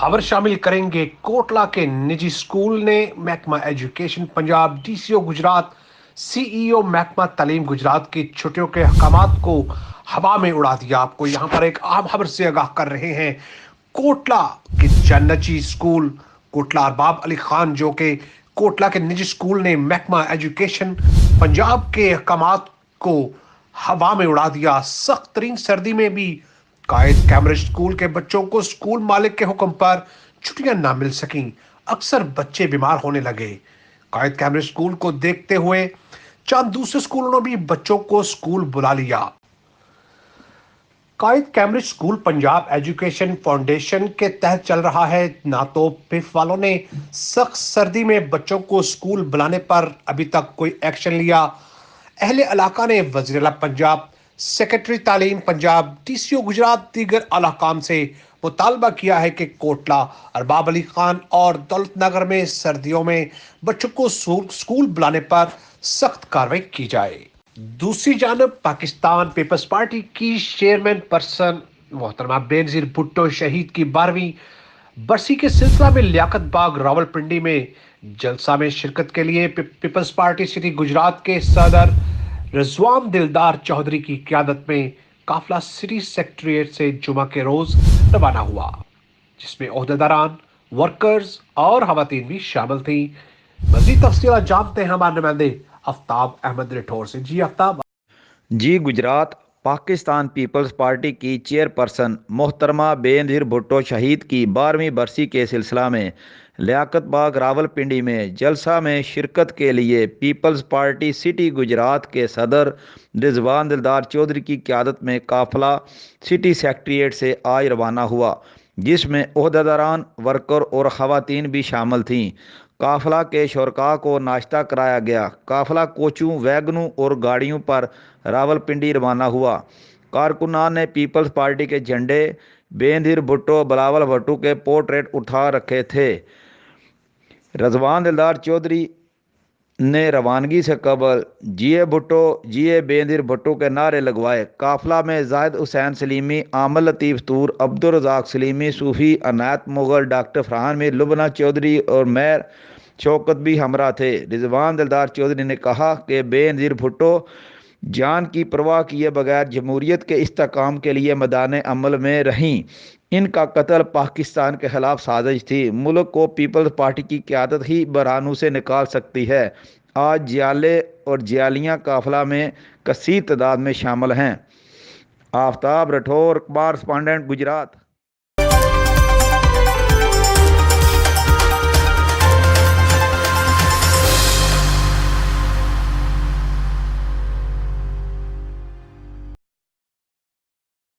खबर शामिल करेंगे। कोटला के निजी स्कूल ने महकमा education Punjab, DCO Gujarat, CEO महकमा तालीम गुजरात की छुट्टियों के अहकामात को हवा में उड़ा दिया। आपको यहाँ पर एक अहम खबर से आगाह कर रहे हैं। कोटला के निजी स्कूल कोटला अरबाब अली खान, जो के कोटला के निजी स्कूल ने महकमा एजुकेशन पंजाब के अहकामात को हवा में उड़ा दिया। सख्त तरीन सर्दी में भी कायद कैम्ब्रिज स्कूल के बच्चों को स्कूल मालिक के हुक्म पर छुट्टियां ना मिल सकी। अक्सर बच्चे बीमार होने लगे। कायद कैम्ब्रिज स्कूल को देखते हुए चंद दूसरे स्कूलों ने भी बच्चों को स्कूल बुला लिया। Quaid Cambridge school Punjab education foundation के तहत चल रहा है। ना तो पिफ वालों ने सख्त सर्दी में बच्चों को स्कूल बुलाने पर अभी तक कोई एक्शन लिया। अहले इलाका ने वज़ीर आला पंजाब, सेक्रेटरी तालीम पंजाब, डीसीओ गुजरात दीगर आला काम से मुतालबा किया है कि कोटला, अरबाब अली खान और दौलत नगर में सर्दियों में बच्चों को स्कूल बुलाने पर सख्त कार्रवाई की जाए। दूसरी जानब पाकिस्तान पीपल्स पार्टी की चेयरमैन पर्सन मोहतरमा बेनजीर भुट्टो शहीद की 12वीं बरसी के सिलसिला में लियाकत बाग रावलपिंडी में जलसा में शिरकत के लिए पीपल्स पार्टी सिटी गुजरात के सदर रिजवान दिलदार चौधरी की क़यादत में काफिला सिटी सेक्रेटेरिएट से जुमा के रोज रवाना हुआ, जिसमें ओहदेदारान, वर्कर्स और खवातीन भी शामिल थी। मज़ीद तफसीलात जानते हैं हमारे नुमाइंदे आफ्ताब अहमद रिठौर से। जी आफ्ताब। जी, गुजरात पाकिस्तान पीपल्स पार्टी की चेयरपर्सन मोहतरमा बेनज़ीर भुट्टो शहीद की 12वीं बरसी के सिलसिला में लियाकत बाग रावलपिंडी में जलसा में शिरकत के लिए पीपल्स पार्टी सिटी गुजरात के सदर रिजवान दिलदार चौधरी की क़यादत में काफ़िला सिटी सेक्रेटेरिएट से आज रवाना हुआ, जिसमें ओहदेदारान, वर्कर और ख़वातीन भी शामिल थीं। काफ़िला के शुरका को नाश्ता कराया गया। काफ़िला कोचों, वैगनों और गाड़ियों पर रावलपिंडी रवाना हुआ। कारकुनान ने पीपल्स पार्टी के झंडे, बेनज़ीर भुट्टो, बिलावल भुट्टो के पोर्ट्रेट उठा रखे थे। रिजवान दिलदार चौधरी ने रवानगी से कबल जिए भुट्टो, जिए बेनज़ीर भुट्टो के नारे लगवाए। काफ़िला में जाहिद हुसैन सलीमी, आमल लतीफ़ तूर, अब्दुल रज़ाक सलीमी, सूफ़ी अनायत मुग़ल, डॉक्टर फरहान मीर, लुबना चौधरी और मेयर शौकत भी हमरा थे। रिजवान दिलदार चौधरी ने कहा कि बेनज़ीर भुट्टो जान की परवाह किए बगैर जमहूरियत के इस्तेहकाम के लिए मैदान अमल में रहीं। इनका कत्ल पाकिस्तान के खिलाफ साजिश थी। मुल्क को पीपल्स पार्टी की क़यादत ही बरहानों से निकाल सकती है। आज जियाले और जियालियाँ काफ़िला में कसीर तादाद में शामिल हैं। आफ्ताब राठौर, कॉरस्पॉन्डेंट, गुजरात।